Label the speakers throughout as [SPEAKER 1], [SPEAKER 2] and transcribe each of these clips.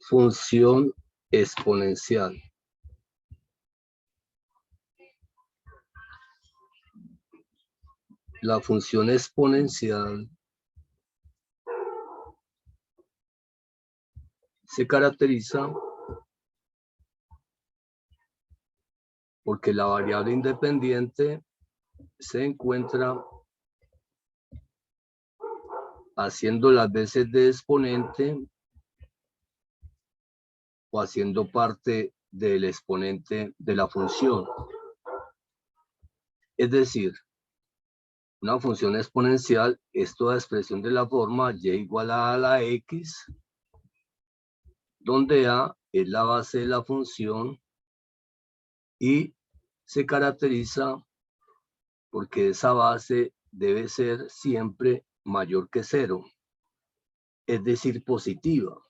[SPEAKER 1] Función exponencial. La función exponencial se caracteriza porque la variable independiente se encuentra haciendo las veces de exponente o haciendo parte del exponente de la función. Es decir, una función exponencial es toda expresión de la forma y igual a la x, donde a es la base de la función y se caracteriza porque esa base debe ser siempre mayor que 0, es decir, positiva.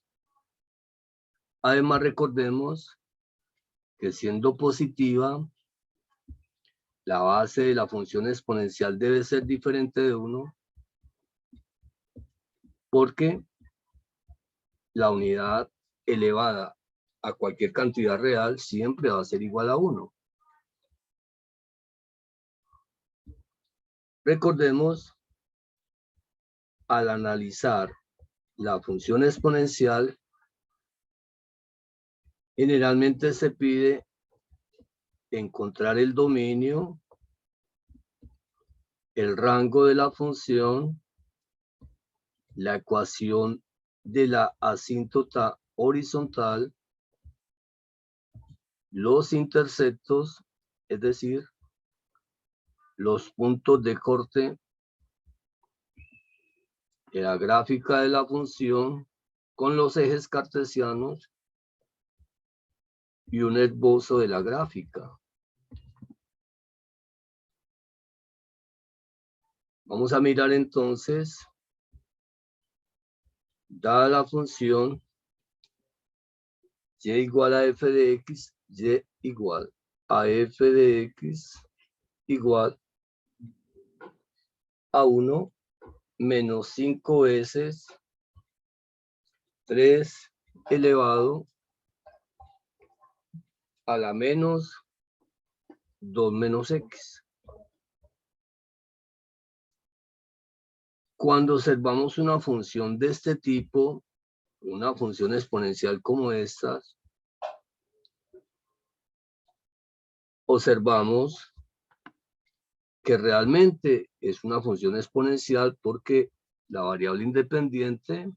[SPEAKER 1] Además, recordemos que siendo positiva, la base de la función exponencial debe ser diferente de 1, porque la unidad elevada a cualquier cantidad real siempre va a ser igual a 1. Recordemos, al analizar la función exponencial, generalmente se pide encontrar el dominio, el rango de la función, la ecuación de la asíntota horizontal, los interceptos, es decir, los puntos de corte de la gráfica de la función con los ejes cartesianos y un esbozo de la gráfica. Vamos a mirar entonces, dada la función y igual a f de x, y igual a f de x igual a 1 menos 5 veces 3 elevado a la menos 2 menos x. Cuando observamos una función de este tipo, una función exponencial como estas, observamos que realmente es una función exponencial porque la variable independiente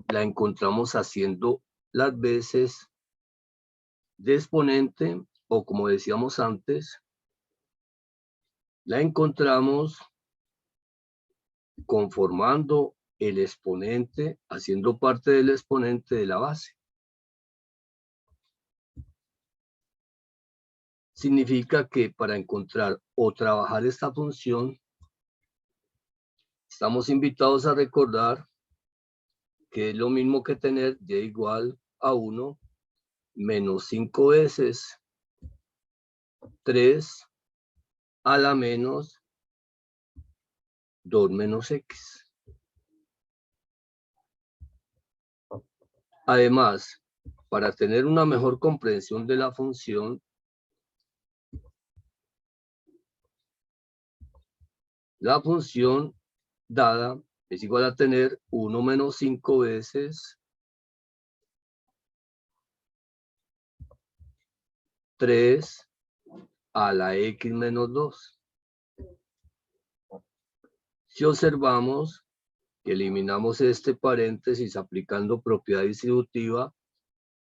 [SPEAKER 1] la encontramos haciendo las veces de exponente, o como decíamos antes, la encontramos conformando el exponente, haciendo parte del exponente de la base. Significa que para encontrar o trabajar esta función, estamos invitados a recordar que es lo mismo que tener y igual a 1 menos 5 veces 3 a la menos 2 menos x. Además, para tener una mejor comprensión de la función, la función dada es igual a tener 1 menos 5 veces 3 a la x menos 2. Si observamos que eliminamos este paréntesis aplicando propiedad distributiva,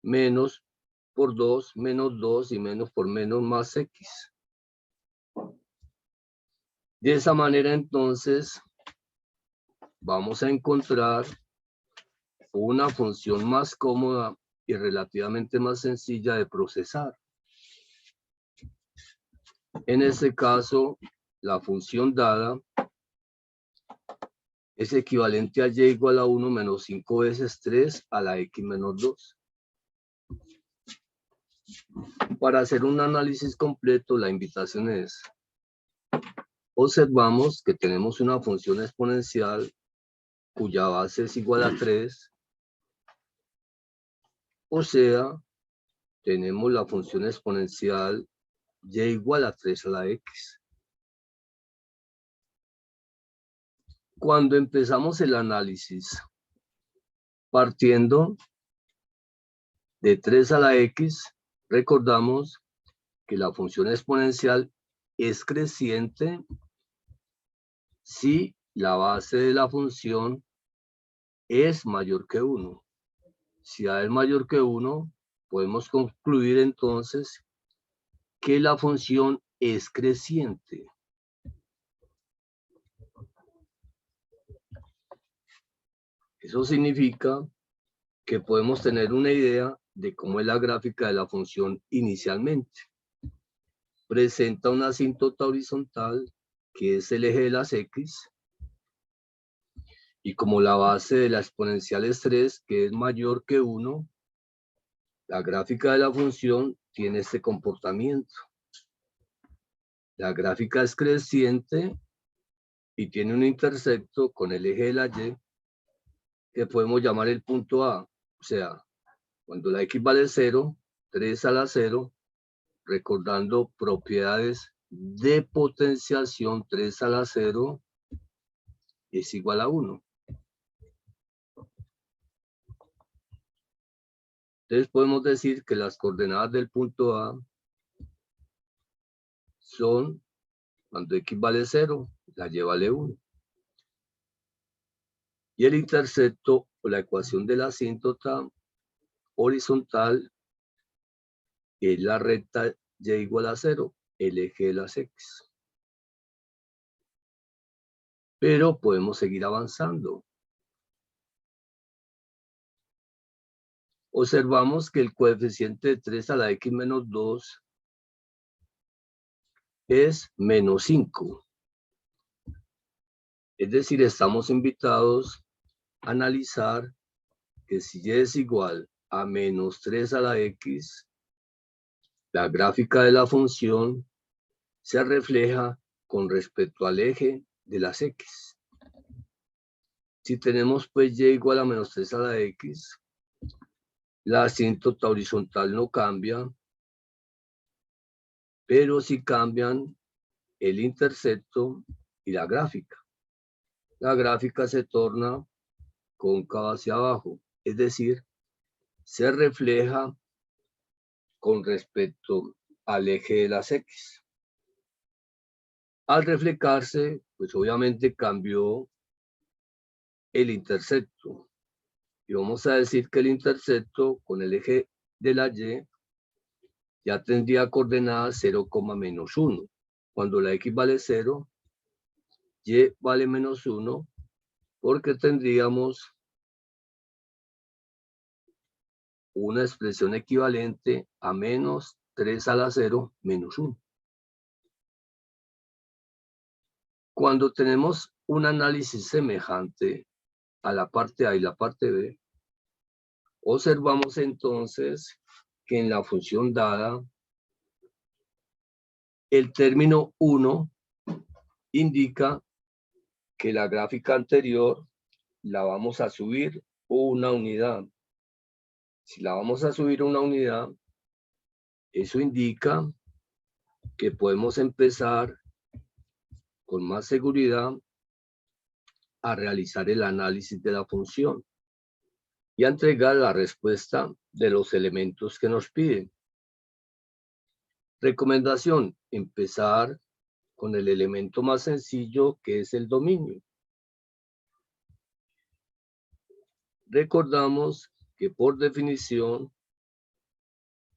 [SPEAKER 1] menos por 2, menos 2 y menos por menos más x. De esa manera entonces vamos a encontrar una función más cómoda y relativamente más sencilla de procesar. En este caso, la función dada es equivalente a y igual a 1 menos 5 veces 3 a la x menos 2. Para hacer un análisis completo, la invitación es: observamos que tenemos una función exponencial cuya base es igual a 3, O sea, tenemos la función exponencial y igual a 3 a la x. Cuando empezamos el análisis partiendo de 3 a la x, recordamos que la función exponencial es creciente si la base de la función es mayor que 1. Si A es mayor que 1, podemos concluir entonces que la función es creciente. Eso significa que podemos tener una idea de cómo es la gráfica de la función inicialmente. Presenta una asíntota horizontal, que es el eje de las x, y como la base de la exponencial es 3, que es mayor que 1, la gráfica de la función tiene este comportamiento. La gráfica es creciente y tiene un intersecto con el eje de la y, que podemos llamar el punto A. O sea, cuando la x vale 0, 3 a la 0, recordando propiedades de potenciación, 3 a la 0 es igual a 1. Entonces podemos decir que las coordenadas del punto A son cuando x vale 0, la y vale 1. Y el intersecto o la ecuación de la asíntota horizontal es la recta y igual a 0, el eje de las x. Pero podemos seguir avanzando. Observamos que el coeficiente de 3 a la x menos 2 es menos 5. Es decir, estamos invitados a analizar que si y es igual a menos 3 a la x, la gráfica de la función se refleja con respecto al eje de las x. Si tenemos pues y igual a menos 3 a la x, la asíntota horizontal no cambia, pero sí cambian el intersecto y la gráfica. La gráfica se torna cóncava hacia abajo, es decir, se refleja con respecto al eje de las x. Al reflejarse, pues obviamente cambió el intersecto. Y vamos a decir que el intersecto con el eje de la y ya tendría coordenadas 0, menos 1. Cuando la x vale 0, y vale menos 1, porque tendríamos una expresión equivalente a menos 3 a la 0 menos 1. Cuando tenemos un análisis semejante a la parte A y la parte B, observamos entonces que en la función dada, el término 1 indica que la gráfica anterior la vamos a subir una unidad. Si la vamos a subir una unidad, eso indica que podemos empezar con más seguridad a realizar el análisis de la función y a entregar la respuesta de los elementos que nos piden. Recomendación: empezar con el elemento más sencillo, que es el dominio. Recordamos que por definición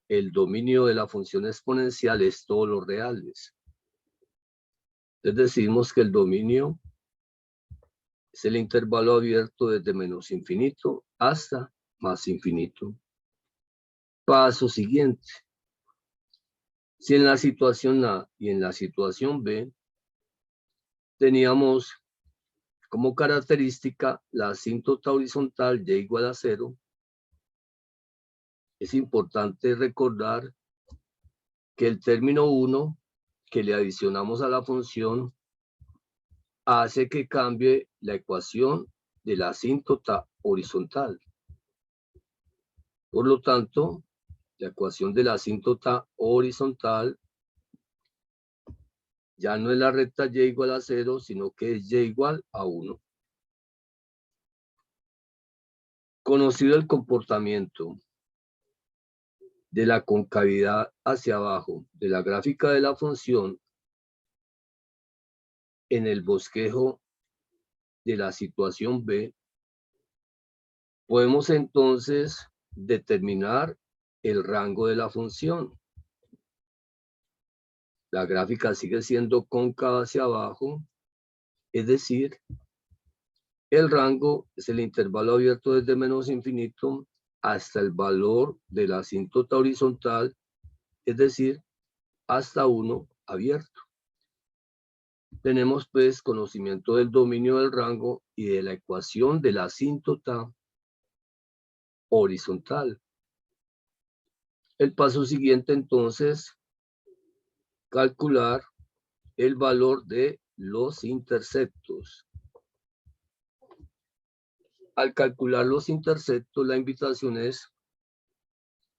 [SPEAKER 1] el dominio de la función exponencial es todos los reales. Entonces decimos que el dominio es el intervalo abierto desde menos infinito hasta más infinito. Paso siguiente. Si en la situación A y en la situación B teníamos como característica la asíntota horizontal y igual a 0, es importante recordar que el término 1 que le adicionamos a la función hace que cambie la ecuación de la asíntota horizontal. Por lo tanto, la ecuación de la asíntota horizontal ya no es la recta y igual a 0, sino que es y igual a 1. Conocido el comportamiento de la concavidad hacia abajo de la gráfica de la función en el bosquejo de la situación B, podemos entonces determinar el rango de la función. La gráfica sigue siendo cóncava hacia abajo, es decir, el rango es el intervalo abierto desde menos infinito hasta el valor de la asíntota horizontal, es decir, hasta 1 abierto. Tenemos pues conocimiento del dominio del rango y de la ecuación de la asíntota horizontal. El paso siguiente entonces, calcular el valor de los interceptos. Al calcular los interceptos, la invitación es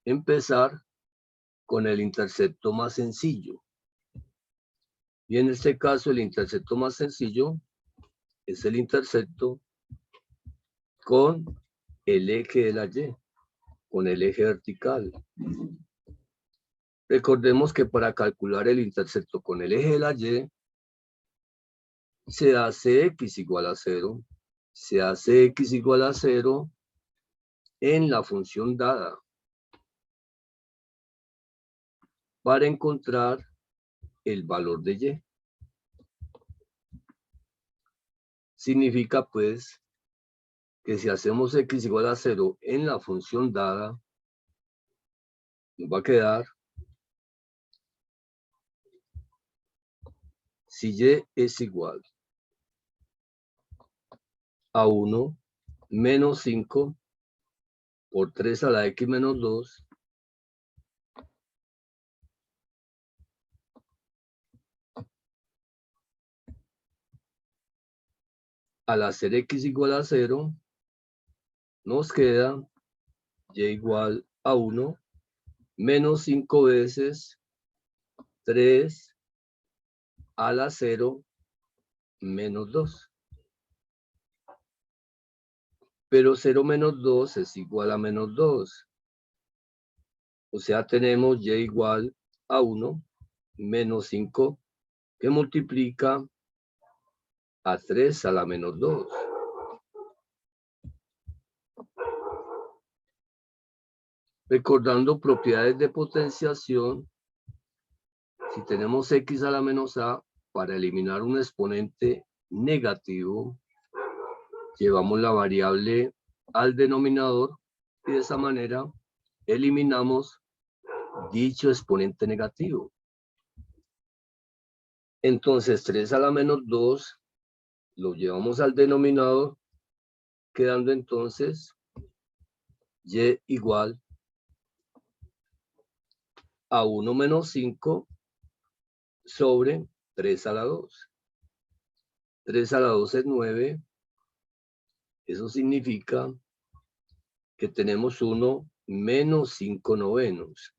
[SPEAKER 1] empezar con el intercepto más sencillo. Y en este caso, el intercepto más sencillo es el intercepto con el eje de la Y, con el eje vertical. Recordemos que para calcular el intercepto con el eje de la Y, se hace x igual a 0. Se hace x igual a 0 en la función dada para encontrar el valor de Y. Significa pues que si hacemos x igual a 0 en la función dada, nos va a quedar si Y es igual a 1 menos 5 por 3 a la x menos 2 al hacer x igual a 0, nos queda y igual a 1 menos 5 veces 3 a la 0 menos 2. Pero 0 menos 2 es igual a menos 2. O sea, tenemos y igual a 1 menos 5 que multiplica a 3 a la menos 2. Recordando propiedades de potenciación, si tenemos x a la menos a, para eliminar un exponente negativo, llevamos la variable al denominador y de esa manera eliminamos dicho exponente negativo. Entonces 3 a la menos 2 lo llevamos al denominador, quedando entonces y igual a 1 menos 5 sobre 3 a la 2. 3 a la 2 es 9. Eso significa que tenemos 1 menos 5 novenos.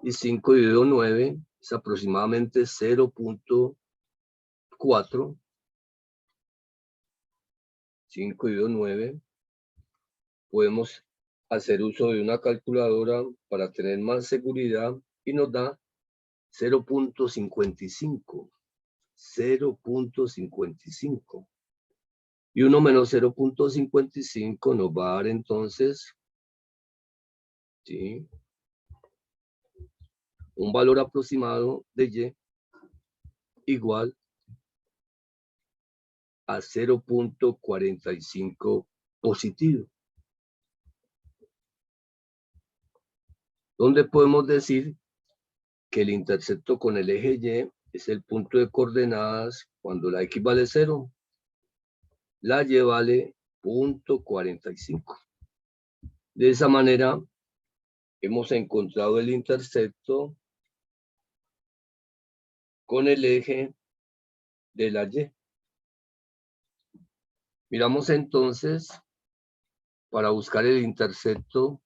[SPEAKER 1] Y 5 dividido 9 es aproximadamente 0.4. 5 dividido 9. Podemos hacer uso de una calculadora para tener más seguridad y nos da 0.55. 0.55. Y 1 menos 0.55 nos va a dar entonces, ¿sí?, un valor aproximado de Y igual a 0.45 positivo. Donde podemos decir que el intercepto con el eje Y es el punto de coordenadas cuando la X vale 0. La Y vale 0.45. De esa manera, hemos encontrado el intercepto con el eje de la Y. Miramos entonces, para buscar el intercepto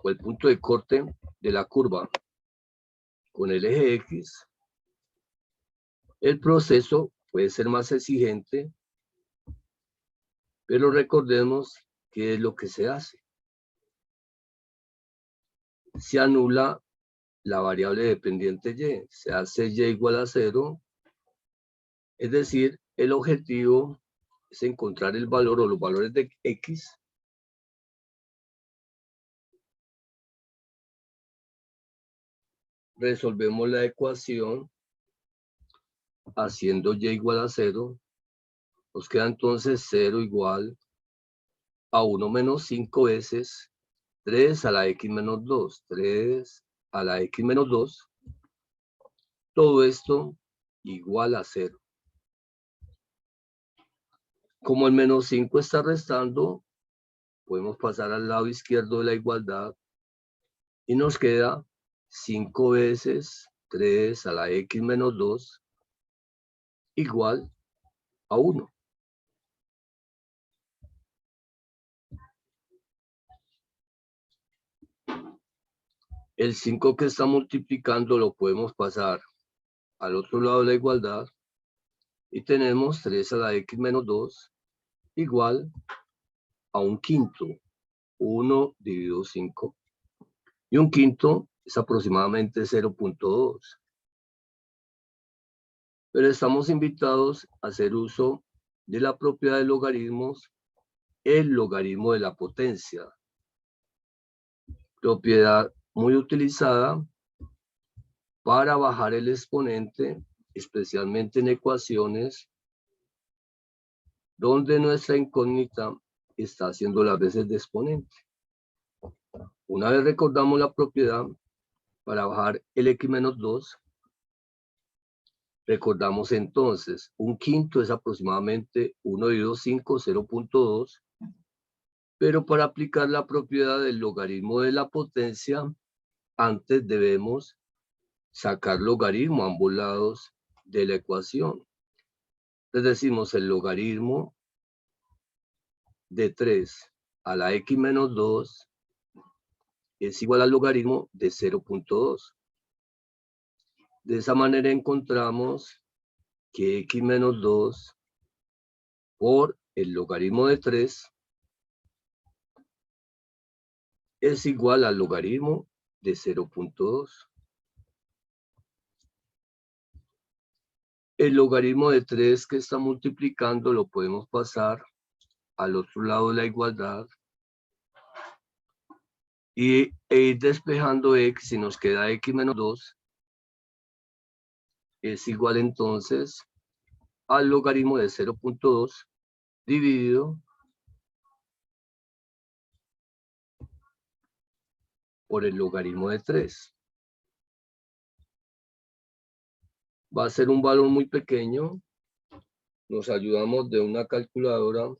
[SPEAKER 1] o el punto de corte de la curva con el eje X, el proceso puede ser más exigente, pero recordemos qué es lo que se hace. Se anula la variable dependiente y, se hace y igual a 0, es decir, el objetivo es encontrar el valor o los valores de X resolvemos la ecuación haciendo y igual a 0, nos queda entonces 0 igual a 1 menos 5 veces 3 a la X menos 2, 3 a la X menos 2, todo esto igual a 0. Como el menos 5 está restando, podemos pasar al lado izquierdo de la igualdad y nos queda 5 veces 3 a la X menos 2 igual a 1. El 5 que está multiplicando lo podemos pasar al otro lado de la igualdad y tenemos 3 a la X menos 2 igual a un quinto. 1 dividido 5. Y un quinto es aproximadamente 0.2. Pero estamos invitados a hacer uso de la propiedad de logaritmos, el logaritmo de la potencia. Propiedad muy utilizada para bajar el exponente, especialmente en ecuaciones donde nuestra incógnita está haciendo las veces de exponente. Una vez recordamos la propiedad para bajar el X menos 2, recordamos entonces, un quinto es aproximadamente 1 dividido 5, 0.2, pero para aplicar la propiedad del logaritmo de la potencia, antes debemos sacar logaritmo a ambos lados de la ecuación. Entonces decimos el logaritmo de 3 a la X menos 2 es igual al logaritmo de 0.2. De esa manera encontramos que X menos 2 por el logaritmo de 3 es igual al logaritmo de 0.2. El logaritmo de 3 que está multiplicando lo podemos pasar al otro lado de la igualdad e ir despejando X y nos queda X menos 2 es igual entonces al logaritmo de 0.2 dividido por el logaritmo de 3. Va a ser un valor muy pequeño. Nos ayudamos de una calculadora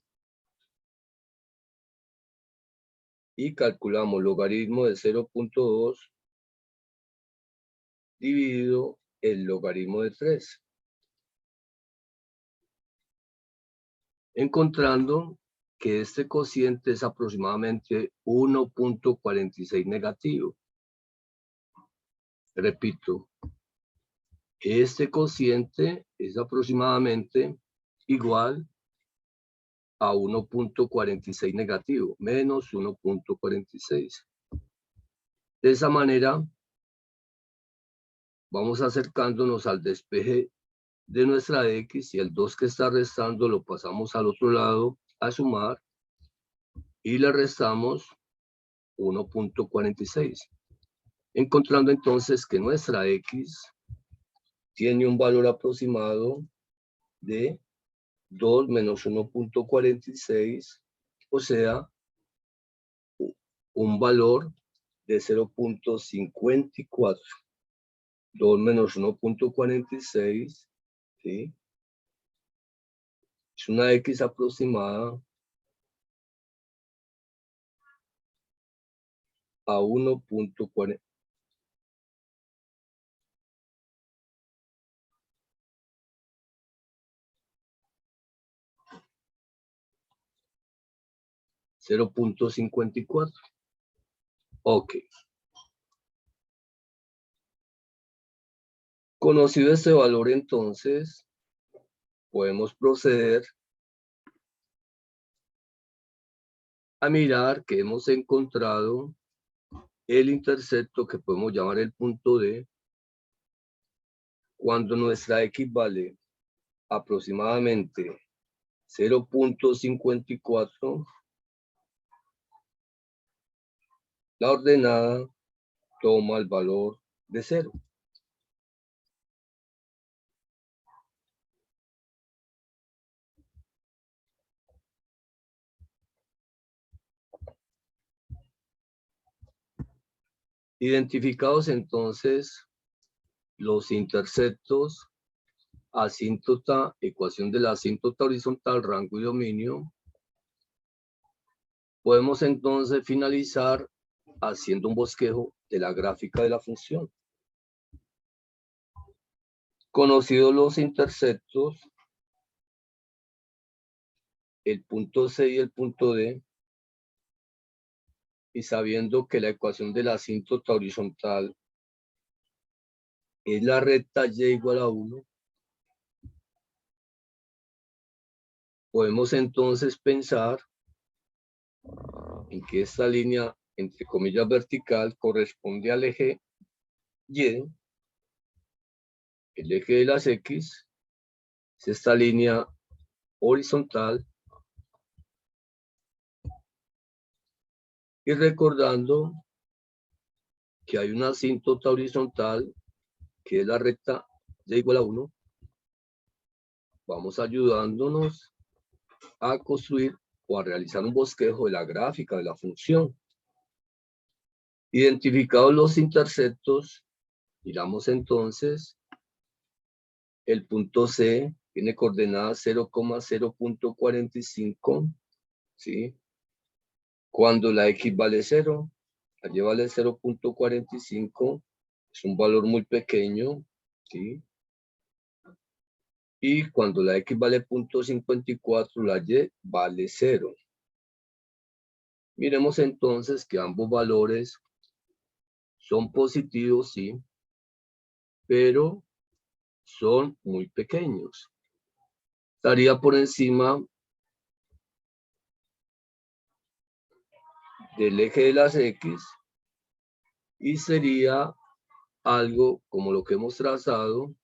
[SPEAKER 1] y calculamos logaritmo de 0.2 dividido el logaritmo de 3. Encontrando que este cociente es aproximadamente 1.46 negativo. Repito, este cociente es aproximadamente igual a 1.46 negativo, menos 1.46. De esa manera, vamos acercándonos al despeje de nuestra X y el 2 que está restando lo pasamos al otro lado a sumar y le restamos 1.46. Encontrando entonces que nuestra X tiene un valor aproximado de 2 menos 1.46, o sea, un valor de 0.54. 2 menos 1.46, ¿sí? Es una X aproximada a 1.40. 0.54. Ok. Conocido este valor, entonces, podemos proceder a mirar que hemos encontrado el intercepto que podemos llamar el punto D cuando nuestra X vale aproximadamente 0.54, la ordenada toma el valor de 0. Identificados entonces los interceptos, asíntota, ecuación de la asíntota horizontal, rango y dominio, podemos entonces finalizar haciendo un bosquejo de la gráfica de la función. Conocidos los interceptos, el punto C y el punto D, y sabiendo que la ecuación de la asíntota horizontal es la recta y igual a 1, podemos entonces pensar en que esta línea, entre comillas, vertical, corresponde al eje Y, el eje de las X, es esta línea horizontal, y recordando que hay una asíntota horizontal, que es la recta y igual a 1, vamos ayudándonos a construir o a realizar un bosquejo de la gráfica de la función. Identificados los interceptos, miramos entonces el punto C, tiene coordenadas 0,0.45, ¿sí? Cuando la X vale 0, allí vale 0.45, es un valor muy pequeño, ¿sí? Y cuando la X vale 0.54, la Y vale 0. Miremos entonces que ambos valores son positivos, sí, pero son muy pequeños. Estaría por encima del eje de las X y sería algo como lo que hemos trazado,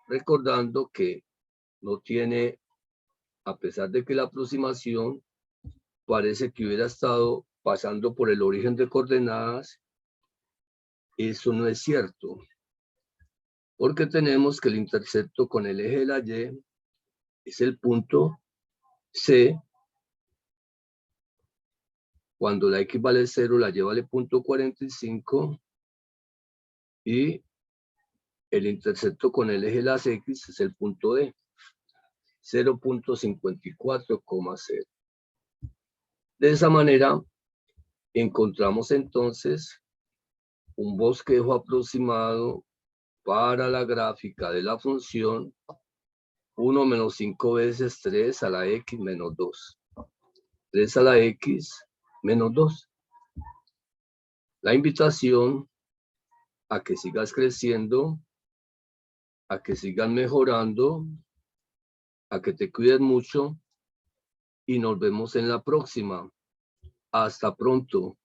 [SPEAKER 1] recordando que no tiene, a pesar de que la aproximación parece que hubiera estado pasando por el origen de coordenadas, eso no es cierto, porque tenemos que el intercepto con el eje de la Y es el punto C. Cuando la X vale 0, la Y vale 0.45, y el intercepto con el eje de las X es el punto D, 0.54,0. De esa manera, encontramos entonces un bosquejo aproximado para la gráfica de la función 1 menos 5 veces 3 a la X menos 2. 3 a la X menos 2. La invitación a que sigas creciendo, a que sigas mejorando, a que te cuides mucho y nos vemos en la próxima. Hasta pronto.